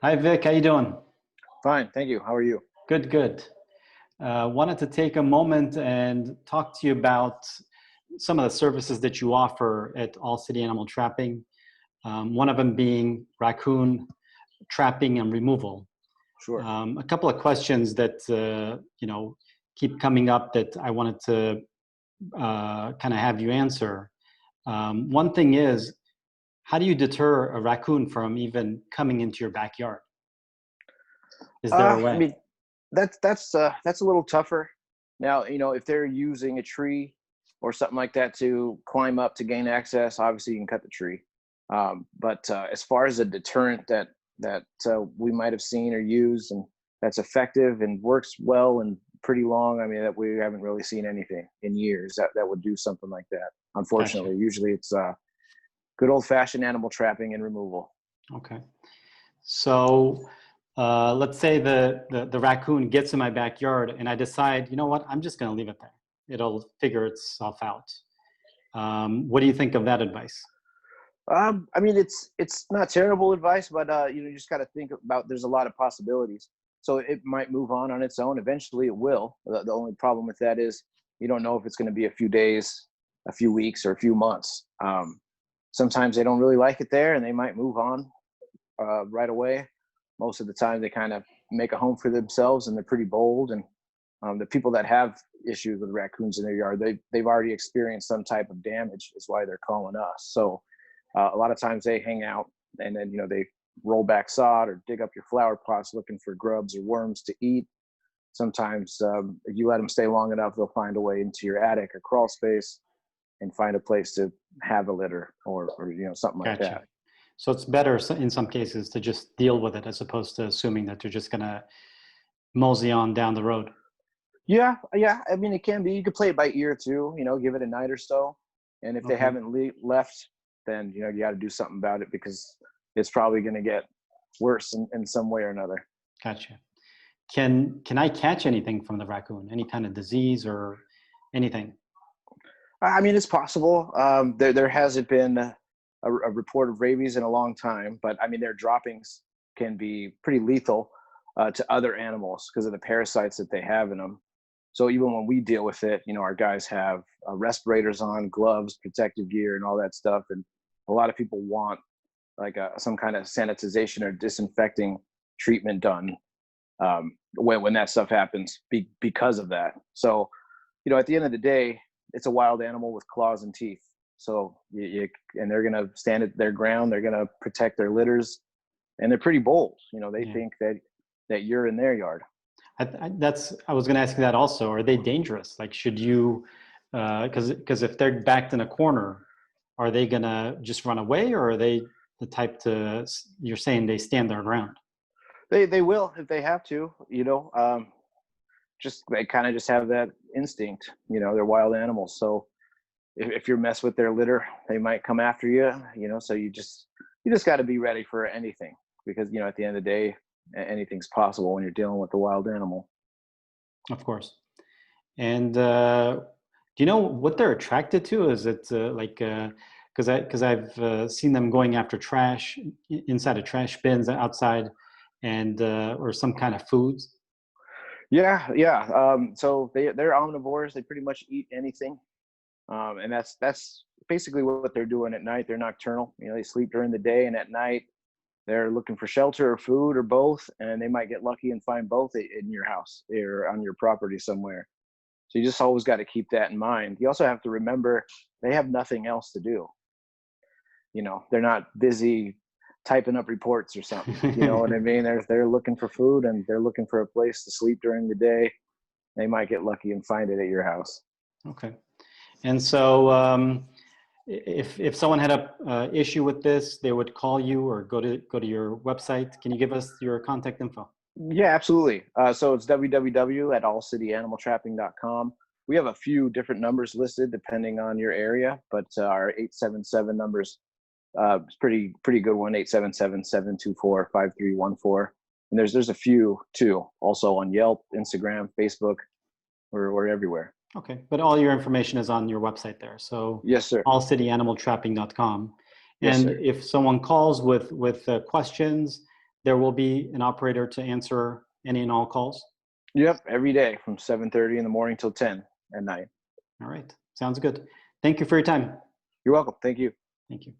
Hi Vic, how you doing? Fine, thank you. How are you? Good, good. Wanted to take a moment and talk to you about some of the services that you offer at All City Animal Trapping. One of them being raccoon trapping and removal. Sure. A couple of questions that keep coming up that I wanted to kind of have you answer. One thing is, how do you deter a raccoon from even coming into your backyard? Is there a I way? mean, that's a little tougher. Now, if they're using a tree or something like that to climb up to gain access, obviously you can cut the tree. But as far as a deterrent that we might have seen or used and that's effective and works well and pretty long, I mean, that we haven't really seen anything in years that would do something like that. Gotcha. Unfortunately, usually it's good old-fashioned animal trapping and removal. Okay. So let's say the raccoon gets in my backyard and I decide, you know what, I'm just going to leave it there. It'll figure itself out. What do you think of that advice? I mean, it's not terrible advice, but you just got to think about. There's a lot of possibilities, so it might move on its own. Eventually, it will. The only problem with that is you don't know if it's going to be a few days, a few weeks, or a few months. Sometimes they don't really like it there, and they might move on right away. Most of the time, they kind of make a home for themselves, and they're pretty bold. And the people that have issues with raccoons in their yard, they've already experienced some type of damage. Is why they're calling us. So a lot of times they hang out and then they roll back sod or dig up your flower pots looking for grubs or worms to eat. Sometimes if you let them stay long enough, they'll find a way into your attic or crawl space and find a place to have a litter or something like Gotcha. that. So it's better in some cases to just deal with it as opposed to assuming that they're just going to mosey on down the road. Yeah. I mean, it can be. You could play it by ear too. Give it a night or so, and if they Okay. haven't left, then you got to do something about it because it's probably going to get worse in some way or another. Gotcha. Can I catch anything from the raccoon? Any kind of disease or anything? I mean, it's possible. There hasn't been a report of rabies in a long time, but I mean, their droppings can be pretty lethal to other animals because of the parasites that they have in them. So even when we deal with it, our guys have respirators on, gloves, protective gear, and all that stuff. And a lot of people want like some kind of sanitization or disinfecting treatment done when that stuff happens because of that. So, at the end of the day, it's a wild animal with claws and teeth. So and they're going to stand at their ground. They're going to protect their litters, and they're pretty bold. They Yeah. think that you're in their yard. I was going to ask you that also. Are they dangerous? Like, should you, because if they're backed in a corner, are they going to just run away, or are they the type to, you're saying they stand their ground? They will if they have to. Just they kind of just have that instinct. They're wild animals. So if you mess with their litter, they might come after you. So you just got to be ready for anything because at the end of the day, anything's possible when you're dealing with a wild animal. Of course. And do you know what they're attracted to? Is it because I've seen them going after trash inside of trash bins outside, and or some kind of foods. Yeah. So they're omnivores. They pretty much eat anything, and that's basically what they're doing at night. They're nocturnal. They sleep during the day, and at night they're looking for shelter or food or both, and they might get lucky and find both in your house or on your property somewhere. So you just always got to keep that in mind. You also have to remember they have nothing else to do. They're not busy typing up reports or something. You know what I mean? They're looking for food and they're looking for a place to sleep during the day. They might get lucky and find it at your house. Okay. And so if someone had a issue with this, they would call you or go to your website. Can you give us your contact info? Yeah, absolutely. So it's www.allcityanimaltrapping.com. We have a few different numbers listed depending on your area, but our 877 numbers is pretty good one, 877-724-5314. And there's a few too, also on Yelp, Instagram, Facebook, we're everywhere. Okay, but all your information is on your website there. So Yes, sir. allcityanimaltrapping.com. Yes, And sir. if someone calls with questions, there will be an operator to answer any and all calls? Yep, every day from 7:30 in the morning till 10 at night. All right, sounds good. Thank you for your time. You're welcome. Thank you. Thank you.